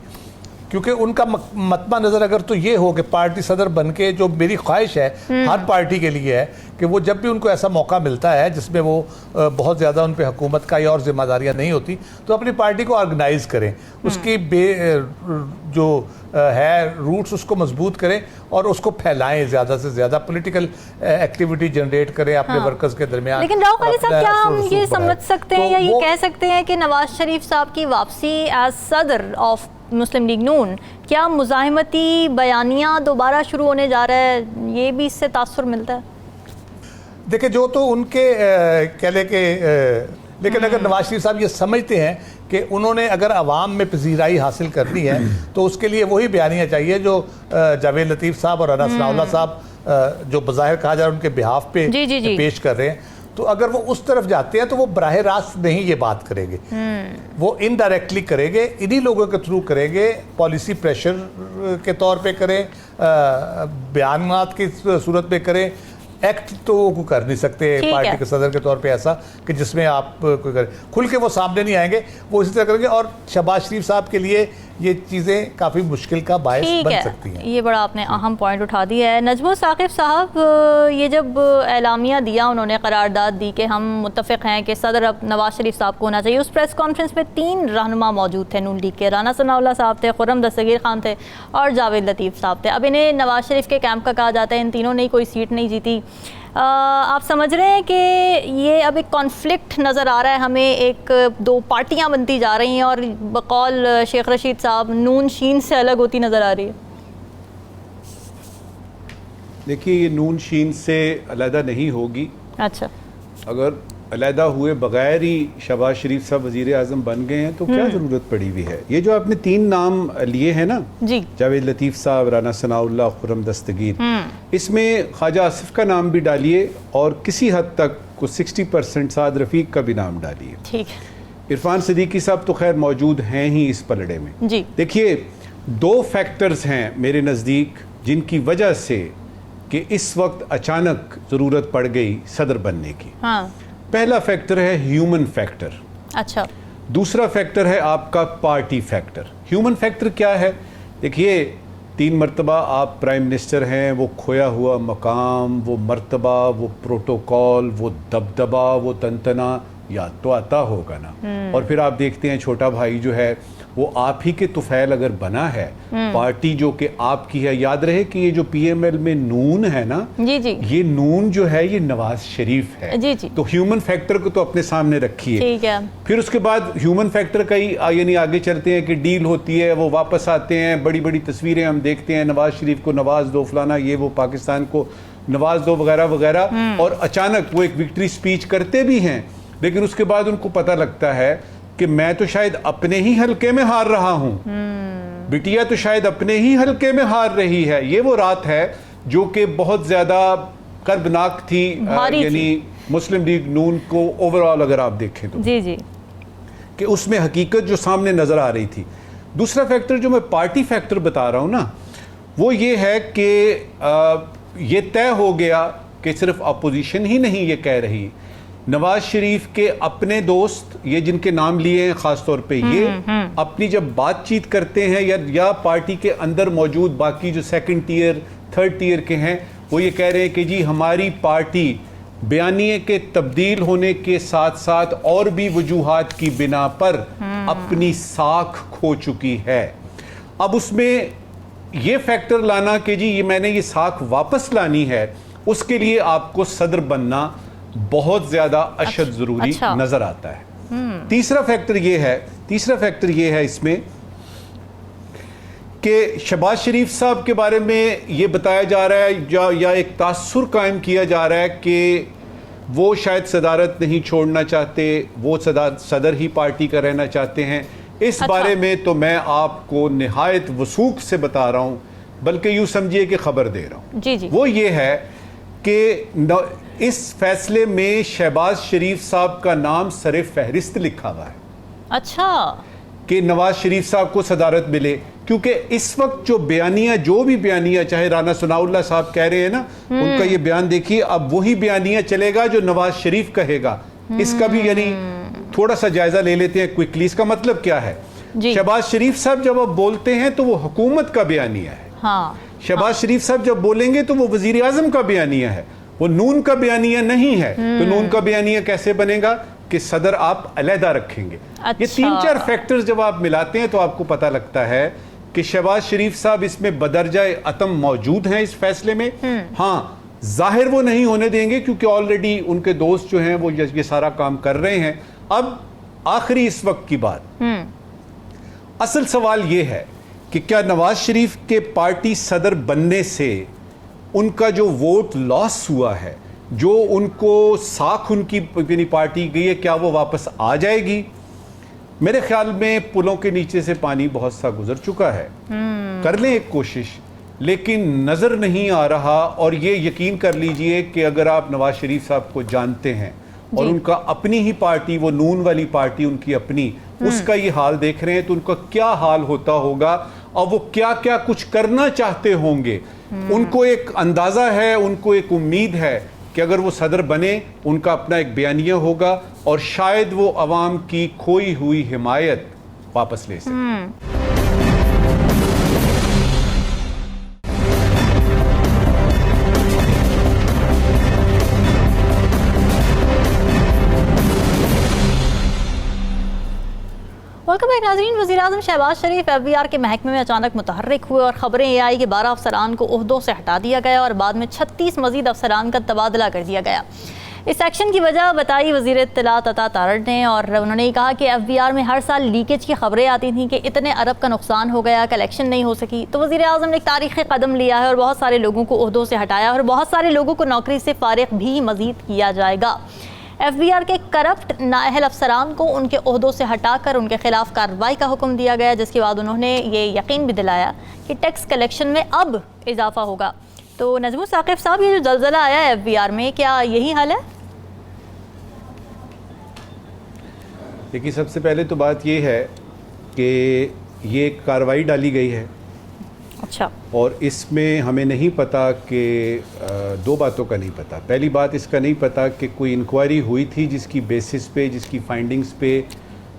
क्योंकि उनका मतमा नज़र अगर तो ये हो कि पार्टी सदर बन के, जो मेरी ख्वाहिश है हर पार्टी के लिए है कि वो जब भी उनको ऐसा मौका मिलता है जिसमें वो बहुत ज़्यादा उन पर हुकूमत का और जिम्मेदारियाँ नहीं होती, तो अपनी पार्टी को ऑर्गेनाइज करें, उसकी जो है रूट्स उसको मजबूत करें और उसको फैलाएं, ज़्यादा से ज़्यादा पॉलिटिकल एक्टिविटी जनरेट करें अपने वर्कर्स के दरमियान। लेकिन राव खालिद साहब, क्या हम ये समझ सकते हैं या ये कह सकते हैं कि नवाज शरीफ साहब की वापसी एज सदर ऑफ मुस्लिम लीग नून, क्या मुज़ाहिमती बयानिया दोबारा शुरू होने जा रहा है, ये भी इससे तासुर मिलता है? देखिए, जो तो उनके कह ले के लेकिन अगर नवाज शरीफ साहब ये समझते हैं कि उन्होंने अगर अवाम में पजीराई हासिल करनी है तो उसके लिए वही बयानियाँ चाहिए जो जावेद लतीफ़ साहब और राना सनाउल्लाह साहब जो बज़ाहिर कहा जा रहा है उनके बिहाफ पे जी। पेश कर रहे हैं। तो अगर वो उस तरफ जाते हैं तो वो बराह रास्त नहीं ये बात करेंगे, वो इनडायरेक्टली करेंगे, इन्हीं लोगों के थ्रू करेंगे, पॉलिसी प्रेशर के तौर पे करें, बयानात की सूरत में करें। एक्ट तो वो कर नहीं सकते पार्टी के सदर के तौर पे ऐसा कि जिसमें आप कोई करें, खुल के वो सामने नहीं आएंगे, वो इसी तरह करेंगे। और शहबाज शरीफ साहब के लिए ये चीज़ें काफ़ी मुश्किल का बायस बन सकती हैं। ये बड़ा आपने अहम पॉइंट उठा दिया है। नजमो साकिब साहब, ये जब एलामिया दिया उन्होंने, करारदाद दी कि हम मुत्तफ़िक़ हैं कि सदर अब नवाज शरीफ साहब को होना चाहिए, उस प्रेस कॉन्फ्रेंस में 3 रहनुमा मौजूद थे नून लीग के, राना सनाउल्लाह साहब थे, खुर्रम दस्तगीर खान थे और जावेद लतीफ़ साहब थे। अब इन्हें नवाज शरीफ के कैंप का कहा जाता है, इन तीनों ने कोई सीट नहीं जीती। आप समझ रहे हैं कि ये अब एक कॉन्फ्लिक्ट नज़र आ रहा है हमें, एक 2 पार्टियां बनती जा रही हैं और बकौल शेख रशीद साहब नून शीन से अलग होती नज़र आ रही है? देखिए, ये नून शीन से अलहदा नहीं होगी। अच्छा, अगर अलहदा हुए बगैर ही शहबाज शरीफ साहब वज़ीर आज़म बन गए हैं तो क्या ज़रूरत पड़ी हुई है? ये जो आपने 3 नाम लिए हैं ना जी, जावेद लतीफ़ साहब, राना सनाउल्लाह, खुर्रम दस्तगीर, इसमें ख्वाजा आसिफ का नाम भी डालिए और किसी हद तक कुछ 60% साद रफ़ीक का भी नाम डालिए। ठीक है। इरफान सिद्दीकी साहब तो खैर मौजूद हैं ही इस पलड़े में। जी, देखिए, 2 फैक्टर्स हैं मेरे नज़दीक जिनकी वजह से कि इस वक्त अचानक ज़रूरत पड़ गई सदर बनने की। हाँ, पहला फैक्टर है ह्यूमन फैक्टर, अच्छा, दूसरा फैक्टर है आपका पार्टी फैक्टर। ह्यूमन फैक्टर क्या है? देखिए, 3 मरतबा आप प्राइम मिनिस्टर हैं, वो खोया हुआ मकाम, वो मरतबा, वो प्रोटोकॉल, वो दबदबा, वो तंतना याद तो आता होगा ना। और फिर आप देखते हैं छोटा भाई जो है वो आप ही के तुफैल अगर बना है, पार्टी जो कि आपकी है। याद रहे कि ये जो PML में नून है ना, जी जी, ये नून जो है ये नवाज शरीफ है। जी जी, तो ह्यूमन फैक्टर को तो अपने सामने रखिए। ठीक है। फिर उसके बाद ह्यूमन फैक्टर का ही यानी आगे चलते हैं कि डील होती है, वो वापस आते हैं, बड़ी बड़ी तस्वीरें हम देखते हैं, नवाज शरीफ को नवाज दो, फलाना ये वो, पाकिस्तान को नवाज दो वगैरह वगैरह। और अचानक वो एक विक्ट्री स्पीच करते भी हैं, लेकिन उसके बाद उनको पता लगता है कि मैं तो शायद अपने ही हलके में हार रहा हूं, बिटिया तो शायद अपने ही हलके में हार रही है। ये वो रात है जो कि बहुत ज्यादा कर्बनाक थी, यानी मुस्लिम लीग नून को ओवरऑल अगर आप देखें तो जी जी, कि उसमें हकीकत जो सामने नजर आ रही थी। दूसरा फैक्टर जो मैं पार्टी फैक्टर बता रहा हूं ना, वो ये है कि ये तय हो गया कि सिर्फ अपोजिशन ही नहीं ये कह रही, नवाज शरीफ के अपने दोस्त, ये जिनके नाम लिए हैं खास तौर पे, ये अपनी जब बातचीत करते हैं या पार्टी के अंदर मौजूद बाकी जो 2nd टियर 3rd टियर के हैं, वो ये कह रहे हैं कि जी हमारी पार्टी बयानिए के तब्दील होने के साथ साथ और भी वजूहात की बिना पर अपनी साख खो चुकी है। अब उसमें ये फैक्टर लाना कि जी ये मैंने ये साख वापस लानी है, उसके लिए आपको सदर बनना बहुत ज्यादा अशद जरूरी नजर आता है। तीसरा फैक्टर ये है इसमें कि शहबाज शरीफ साहब के बारे में ये बताया जा रहा है या एक तासुर कायम किया जा रहा है कि वो शायद सदारत नहीं छोड़ना चाहते, वो सदर ही पार्टी का रहना चाहते हैं। इस बारे में तो मैं आपको निहायत वसूख से बता रहा हूं, बल्कि यूं समझिए कि खबर दे रहा हूं। जी जी। वो ये है कि इस फैसले में शहबाज शरीफ साहब का नाम सरे फहरिस्त लिखा हुआ है। अच्छा, कि नवाज शरीफ साहब को सदारत मिले, क्योंकि इस वक्त जो बयानिया, जो भी बयानिया, चाहे राना सनाउल्लाह साहब कह रहे हैं ना, उनका ये बयान देखिए, अब वही बयानिया चलेगा जो नवाज शरीफ कहेगा। इसका भी यानी थोड़ा सा जायजा ले लेते हैं क्विकली। इसका मतलब क्या है? शहबाज शरीफ साहब जब अब बोलते हैं तो वो हुकूमत का बयानिया है। शहबाज शरीफ साहब जब बोलेंगे तो वो वजीर आजम का बयानिया है, वो नून का बयानिया नहीं है। तो नून का बयानिया कैसे बनेगा कि सदर आप अलहदा रखेंगे। ये 3-4 फैक्टर्स जब आप मिलाते हैं तो आपको पता लगता है कि शहबाज शरीफ साहब इसमें बदरजा अतम मौजूद हैं इस फैसले में। हाँ, जाहिर वो नहीं होने देंगे क्योंकि ऑलरेडी उनके दोस्त जो हैं वो ये सारा काम कर रहे हैं। अब आखिरी इस वक्त की बात, असल सवाल ये है कि क्या नवाज शरीफ के पार्टी सदर बनने से उनका जो वोट लॉस हुआ है, जो उनको साख उनकी पार्टी गई है, क्या वो वापस आ जाएगी? मेरे ख्याल में पुलों के नीचे से पानी बहुत सा गुजर चुका है। कर लें एक कोशिश, लेकिन नज़र नहीं आ रहा। और ये यकीन कर लीजिए कि अगर आप नवाज शरीफ साहब को जानते हैं और उनका अपनी ही पार्टी, वो नून वाली पार्टी उनकी अपनी, उसका ये हाल देख रहे हैं तो उनका क्या हाल होता होगा और वो क्या क्या कुछ करना चाहते होंगे। उनको एक अंदाज़ा है, उनको एक उम्मीद है कि अगर वो सदर बने, उनका अपना एक बयानिया होगा और शायद वो अवाम की खोई हुई हिमायत वापस ले सके। वेलकम बैक नाज़रीन। वज़ीर-ए-आज़म शहबाज शरीफ FBR के महकमे में अचानक मुतहर्रिक हुए और ख़बरें ये आई कि 12 अफसरान को ओहदों से हटा दिया गया और बाद में 36 मज़ीद अफसरान का तबादला कर दिया गया। इस एक्शन की वजह बताई वज़ीर इत्तलात अता तारड़ ने, और उन्होंने ये कहा कि FBR में हर साल लीकेज की खबरें आती थी कि इतने अरब का नुकसान हो गया, कलेक्शन नहीं हो सकी। तो वज़ीर-ए-आज़म ने एक तारीख़ी कदम लिया है और बहुत सारे लोगों को ओहदों से हटाया और बहुत सारे लोगों को नौकरी से फ़ारिग भी मज़ीद किया जाएगा। FBR के करप्ट नाअहल अफसरान को उनके ओहदों से हटाकर उनके खिलाफ कार्रवाई का हुक्म दिया गया, जिसके बाद उन्होंने ये यकीन भी दिलाया कि टैक्स कलेक्शन में अब इजाफा होगा। तो नजमुल साकिब साहब, ये जो जल्जला आया है FBR में, क्या यही हाल है? देखिए, सबसे पहले तो बात ये है कि ये कार्रवाई डाली गई है। अच्छा। और इसमें हमें नहीं पता कि दो बातों का नहीं पता। पहली बात, इसका नहीं पता कि कोई इंक्वायरी हुई थी जिसकी बेसिस पे, जिसकी फाइंडिंग्स पे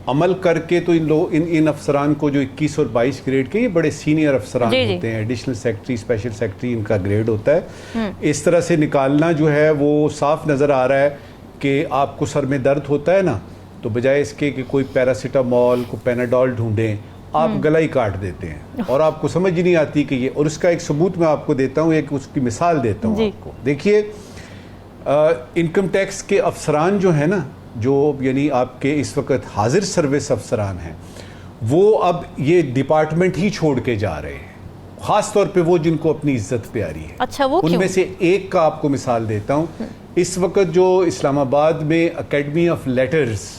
अमल करके तो इन अफसरान को, जो 21 और 22 ग्रेड के, ये बड़े सीनियर अफसरान होते हैं, एडिशनल सेक्रेटरी, स्पेशल सेक्रेटरी इनका ग्रेड होता है, इस तरह से निकालना जो है वो साफ नज़र आ रहा है कि आपको सर में दर्द होता है ना, तो बजाय इसके कि कोई पैरासीटामॉल, कोई पेनाडोल ढूंढें, आप गला ही काट देते हैं और आपको समझ ही नहीं आती कि ये। और उसका एक सबूत मैं आपको देता हूँ, एक उसकी मिसाल देता हूँ आपको। देखिए, इनकम टैक्स के अफसरान जो है ना, जो यानी आपके इस वक्त हाजिर सर्विस अफसरान हैं, वो अब ये डिपार्टमेंट ही छोड़ के जा रहे हैं, ख़ास तौर पे वो जिनको अपनी इज्जत प्यारी है। अच्छा, वो उनमें से एक का आपको मिसाल देता हूँ। इस वक्त जो इस्लामाबाद में अकेडमी ऑफ लेटर्स,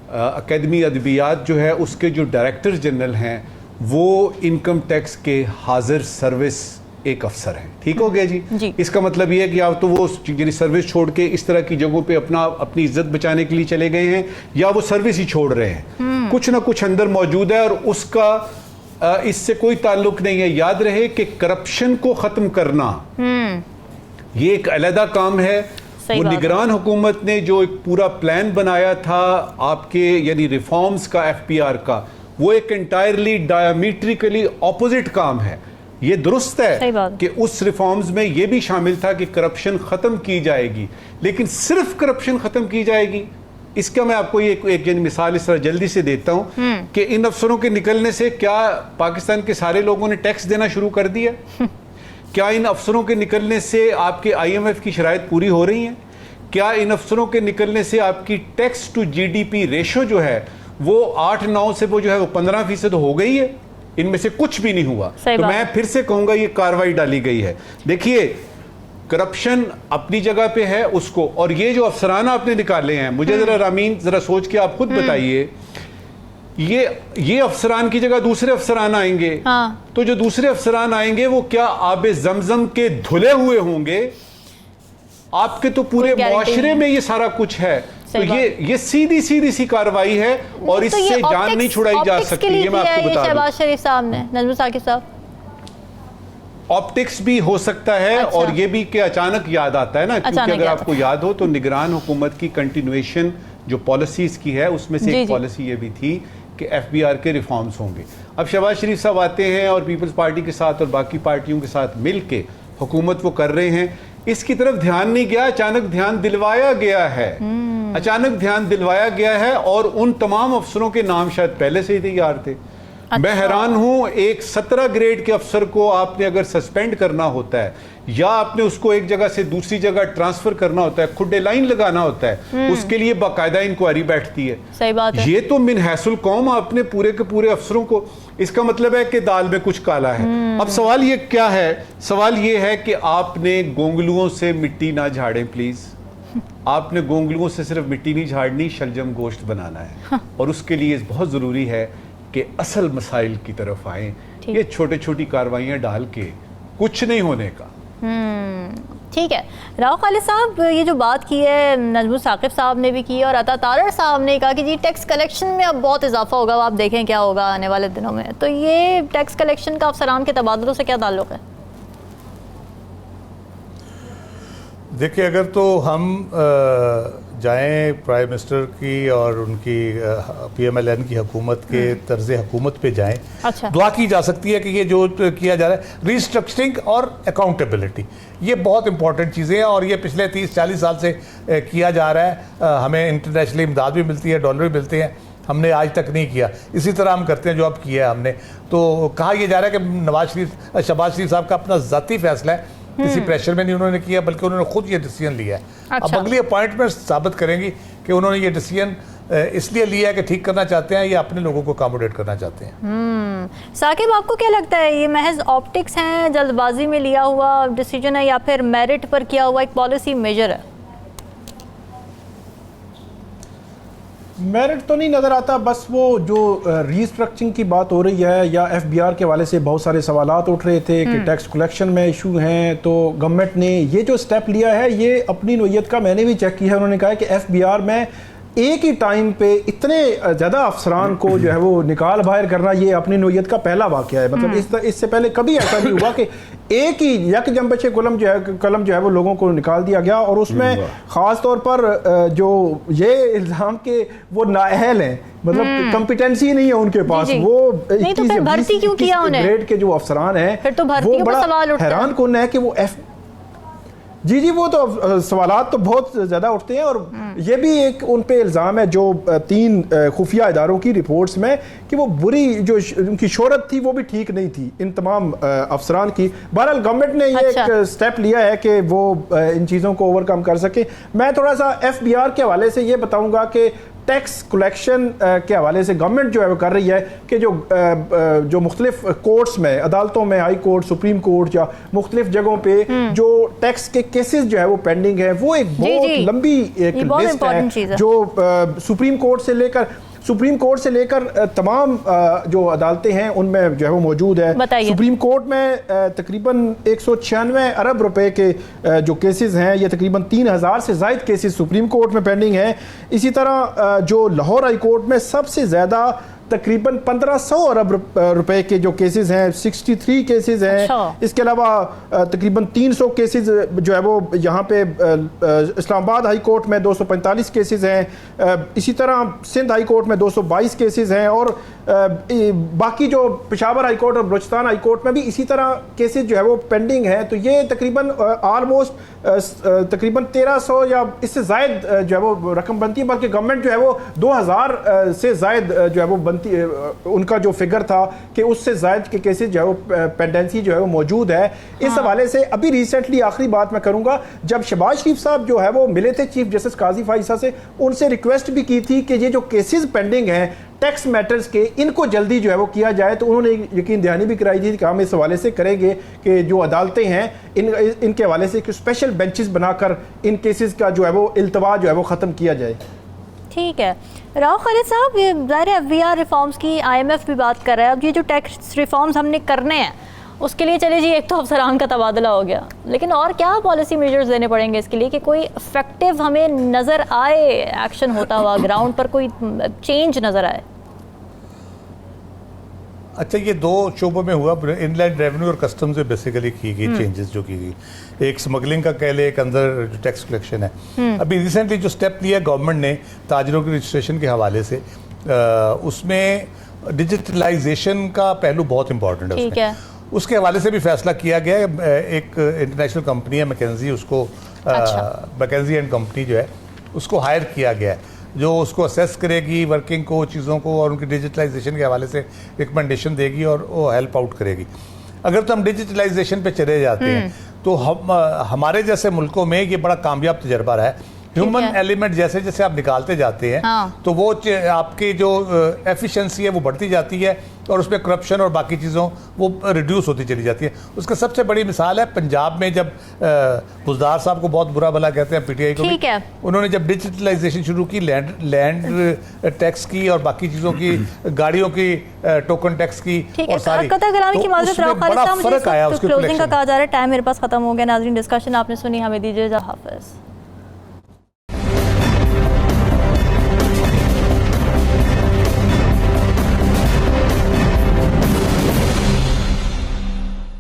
अकेडमी अदबियात जो है, उसके जो डायरेक्टर जनरल हैं वो इनकम टैक्स के हाजिर सर्विस एक अफसर हैं। ठीक हो गया जी? इसका मतलब ये है कि आप तो वो सर्विस छोड़ के इस तरह की जगहों पे अपनी इज्जत बचाने के लिए चले गए हैं, या वो सर्विस ही छोड़ रहे हैं। कुछ ना कुछ अंदर मौजूद है और उसका इससे कोई ताल्लुक नहीं है। याद रहे कि करप्शन को ख़त्म करना ये एक अलग काम है। वो निगरान हुकूमत ने जो एक पूरा प्लान बनाया था आपके, यानी रिफॉर्म्स का, FBR का, वो एक एंटायरली डायमीट्रिकली ऑपोजिट काम है। ये दुरुस्त है कि उस रिफॉर्म्स में ये भी शामिल था कि करप्शन ख़त्म की जाएगी, लेकिन सिर्फ करप्शन ख़त्म की जाएगी, इसका मैं आपको ये एक मिसाल इस तरह जल्दी से देता हूँ कि इन अफसरों के निकलने से क्या पाकिस्तान के सारे लोगों ने टैक्स देना शुरू कर दिया? क्या इन अफसरों के निकलने से आपके IMF की शराइत पूरी हो रही हैं? क्या इन अफसरों के निकलने से आपकी टैक्स टू GDP रेशो जो है वो 8-9 से वो जो है वो 15% हो गई है? इनमें से कुछ भी नहीं हुआ। तो मैं फिर से कहूँगा ये कार्रवाई डाली गई है। देखिए, करप्शन अपनी जगह पे है उसको, और ये जो अफसरान आपने निकाले हैं, मुझे ज़रा रामीन ज़रा सोच के आप खुद बताइए, ये अफसरान की जगह दूसरे अफसरान आएंगे। तो जो दूसरे अफसरान आएंगे वो क्या आबे जमजम के धुले हुए होंगे? आपके तो पूरे मुआशरे में ये सारा कुछ है, तो ये सीधी सी कार्रवाई है और तो इससे जान नहीं छुड़ाई जा सकती। ये मैं आपको बता दूं। शहबाज शरीफ साहब ने, नजमुल साकिब साहब, ऑप्टिक्स भी हो सकता है। अच्छा। और ये भी कि अचानक याद आता है ना, क्योंकि अगर आपको याद हो तो निगरान हुकूमत की कंटिन्यूएशन जो पॉलिसीज की है उसमें से एक पॉलिसी ये भी थी कि एफबीआर के रिफॉर्म्स होंगे। अब शहबाज शरीफ साहब आते हैं और पीपल्स पार्टी के साथ और बाकी पार्टियों के साथ मिल के हुकूमत वो कर रहे हैं, इसकी तरफ ध्यान नहीं गया, अचानक ध्यान दिलवाया गया है। अचानक ध्यान दिलवाया गया है और उन तमाम अफसरों के नाम शायद पहले से ही तैयार थे। अच्छा। मैं हैरान हूं, एक 17 ग्रेड के अफसर को आपने अगर सस्पेंड करना होता है या आपने उसको एक जगह से दूसरी जगह ट्रांसफर करना होता है, खुड्डे लाइन लगाना होता है, उसके लिए बाकायदा इंक्वायरी बैठती है। सही बात है। ये तो मिन हैसुल कौम आपने पूरे के पूरे अफसरों को, इसका मतलब है कि दाल में कुछ काला है। अब सवाल ये क्या है? सवाल ये है कि आपने गोंगलुओं से मिट्टी ना झाड़ें प्लीज। आपने गोंगलुओं से सिर्फ मिट्टी नहीं झाड़नी, शलजम गोश्त बनाना है। और उसके लिए बहुत जरूरी है कि असल मसाइल की तरफ आए। ये छोटी छोटी कार्रवाइयां डाल के कुछ नहीं होने का। ठीक है। राव खालिद साहब, ये जो बात की है नजमुल साकिब साहब ने भी की और अता तारड़ साहब ने कहा कि जी टैक्स कलेक्शन में अब बहुत इजाफा होगा, आप देखें क्या होगा आने वाले दिनों में, तो ये टैक्स कलेक्शन का अफसरान के तबादलों से क्या ताल्लुक है? देखिए, अगर तो हम जाएं प्राइम मिनिस्टर की और उनकी PMLN की हुकूमत के तर्ज हुकूमत पे जाएं। अच्छा। दुआ की जा सकती है कि ये जो किया जा रहा है रिस्ट्रक्चरिंग और अकाउंटेबिलिटी, ये बहुत इंपॉर्टेंट चीज़ें हैं और ये पिछले 30-40 साल से किया जा रहा है। हमें इंटरनेशनल इमदाद भी मिलती है, डॉलर भी मिलते हैं, हमने आज तक नहीं किया। इसी तरह हम करते हैं जो अब किया है हमने। तो कहा यह जा रहा है कि शहबाज शरीफ साहब का अपना ज़ाती फैसला है, किसी प्रेशर में नहीं उन्होंने किया, बल्कि उन्होंने खुद ये डिसीजन लिया है। अच्छा। अब अगली अपॉइंटमेंट साबित करेंगी कि उन्होंने ये डिसीजन इसलिए लिया है कि ठीक करना चाहते हैं या अपने लोगों को अकोमोडेट करना चाहते हैं। साकिब, आपको क्या लगता है ये महज ऑप्टिक्स हैं, जल्दबाजी में लिया हुआ डिसीजन है, या फिर मेरिट पर किया हुआ एक पॉलिसी मेजर है? मेरिट तो नहीं नज़र आता, बस वो जो रीस्ट्रक्चरिंग की बात हो रही है या FBR के हवाले से बहुत सारे सवालात उठ रहे थे कि टैक्स कलेक्शन में इशू हैं, तो गवर्नमेंट ने ये जो स्टेप लिया है ये अपनी नोयत का मैंने भी चेक किया है। उन्होंने कहा है कि FBR में एक ही टाइम पे इतने ज़्यादा अफसरान को जो है वो निकाल बाहर करना ये अपनी नोयत का पहला वाक़या है। मतलब इससे पहले कभी ऐसा नहीं हुआ कि एक ही यकजम्बे कलम जो है वो लोगों को निकाल दिया गया। और उसमें ख़ास तौर पर जो ये इल्ज़ाम के वो नाअहल हैं, मतलब कॉम्पिटेंसी नहीं है उनके पास, वो नहीं तो फिर भर्ती क्यों किया उन्हें? ग्रेड के जो अफसरान हैं, फिर तो भर्तियों पर सवाल उठता है। हैरान कौन है कि वो जी वो तो सवालात तो बहुत ज़्यादा उठते हैं। और ये भी एक उन पे इल्ज़ाम है जो 3 खुफिया इदारों की रिपोर्ट्स में कि वो बुरी जो उनकी शोहरत थी वो भी ठीक नहीं थी इन तमाम अफसरान की। बहरहाल गवर्नमेंट ने ये एक स्टेप लिया है कि वो इन चीज़ों को ओवरकम कर सके। मैं थोड़ा सा FBR के हवाले से ये बताऊँगा कि टैक्स कलेक्शन के हवाले से गवर्नमेंट जो है वो कर रही है कि जो मुख्तलिफ कोर्ट्स में, अदालतों में, हाई कोर्ट, सुप्रीम कोर्ट या मुख्तलिफ जगहों पे जो टैक्स के केसेस जो है वो पेंडिंग है, वो एक बहुत लंबी एक लिस्ट है जो सुप्रीम कोर्ट से लेकर तमाम जो अदालतें हैं उनमें जो है वो मौजूद है। सुप्रीम कोर्ट में तकरीबन 196 अरब रुपए के जो केसेस हैं, ये तकरीबन 3000 से ज़ायद केसेस सुप्रीम कोर्ट में पेंडिंग हैं। इसी तरह जो लाहौर हाई कोर्ट में सबसे ज़्यादा तकरीबन 1500 अरब रुपए के जो केसेस हैं, 63 केसेस हैं। अच्छा। इसके अलावा तकरीबन 300 केसेस जो है वो यहाँ पे इस्लामाबाद हाई कोर्ट में 245 केसेस हैं। इसी तरह सिंध हाई कोर्ट में 222 केसेस हैं और बाकी जो पेशावर हाई कोर्ट और बलूचिस्तान हाई कोर्ट में भी इसी तरह केसेस जो है वो पेंडिंग है। तो ये तकरीबन ऑलमोस्ट तकरीबन 1300 या इससे ज़ायद जो है वो रकम बनती है, बल्कि गवर्नमेंट जो है वो 2000 से ज़ायद जो है वो बनती है। उनका जो फिगर था कि उससे ज़ायद के केसेस जो है वो पेंडेंसी जो है वो मौजूद है। इस हवाले से अभी रिसेंटली आखिरी बात मैं करूँगा, जब शहबाज शरीफ साहब जो है वो मिले थे चीफ जस्टिस काजी फाइसा से, उनसे रिक्वेस्ट भी की थी कि ये जो केसेस पेंडिंग हैं टैक्स मैटर्स के, इनको जल्दी जो है वो किया जाए। तो उन्होंने यकीन दहानी भी कराई थी कि हम इस हवाले से करेंगे कि जो अदालतें हैं इनके हवाले से स्पेशल बेंचेस बनाकर इन केसेस का जो है वो इल्तवा जो है वो ख़त्म किया जाए। ठीक है। राव खालिद साहब, ये ज़ाहिर है FBR रिफॉर्म्स की IMF भी बात कर रहा है। अब ये जो टैक्स रिफॉर्म्स हमने करने हैं उसके लिए चलिए जी, एक तो अफसरान का तबादला हो गया, लेकिन और क्या पॉलिसी मेजर्स देने पड़ेंगे इसके लिए कि कोई इफेक्टिव हमें नज़र आए, एक्शन होता हुआ ग्राउंड पर कोई चेंज नज़र आए? अच्छा, ये दो शोबों में हुआ, इनलैंड रेवेन्यू और कस्टम से बेसिकली की गई चेंजेस जो की गई। एक स्मगलिंग का कह ले, एक अंदर जो टैक्स कलेक्शन है। अभी रिसेंटली जो स्टेप लिया गवर्नमेंट ने ताजरों के रजिस्ट्रेशन के हवाले से, उसमें डिजिटलाइजेशन का पहलू बहुत इंपॉर्टेंट है। ठीक है, उसके हवाले से भी फैसला किया गया है। एक इंटरनेशनल कंपनी है मैकेंजी, उसको मैकेंजी एंड कंपनी जो है उसको हायर किया गया है, जो उसको असेस करेगी वर्किंग को, चीज़ों को, और उनकी डिजिटलाइजेशन के हवाले से रिकमेंडेशन देगी और वो हेल्प आउट करेगी। अगर तो हम डिजिटलाइजेशन पे चले जाते हैं तो हम हमारे जैसे मुल्कों में ये बड़ा कामयाब तजर्बा रहा है। ह्यूमन एलिमेंट जैसे जैसे आप निकालते जाते हैं तो वो आपकी जो एफिशिएंसी है वो बढ़ती जाती है और उसमें करप्शन और बाकी चीज़ों वो रिड्यूस होती चली जाती है। उसका सबसे बड़ी मिसाल है पंजाब में, जब बुजदार साहब को बहुत बुरा भला कहते हैं पीटीआई को भी, उन्होंने जब डिजिटलाइजेशन शुरू की, लैंड टैक्स की और बाकी चीज़ों की, गाड़ियों की टोकन टैक्स की और सारी, तो बड़ा फर्क आया उसके क्लोजिंग का कहा जा रहा है। टाइम मेरे पास खत्म हो गया। नाज़रीन, डिस्कशन आपने सुनी, हमें दीजिए हाफिज़।